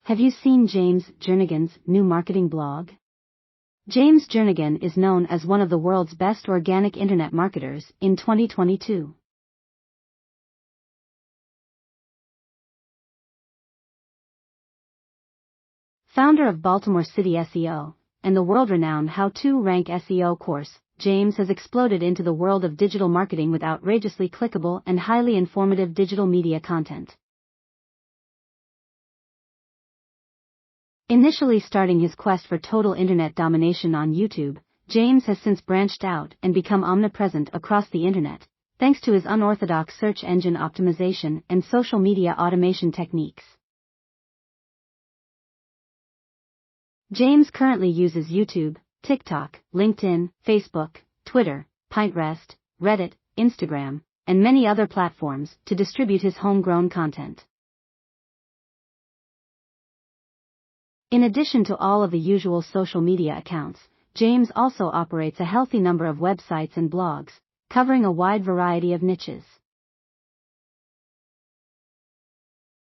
Have you seen James Jernigan's new marketing blog? James Jernigan is known as one of the world's best organic internet marketers in 2022. Founder of Baltimore City SEO and the world-renowned How to Rank SEO course, James has exploded into the world of digital marketing with outrageously clickable and highly informative digital media content. Initially starting his quest for total internet domination on YouTube, James has since branched out and become omnipresent across the internet, thanks to his unorthodox search engine optimization and social media automation techniques. James currently uses YouTube, TikTok, LinkedIn, Facebook, Twitter, Pinterest, Reddit, Instagram, and many other platforms to distribute his homegrown content. In addition to all of the usual social media accounts, James also operates a healthy number of websites and blogs, covering a wide variety of niches.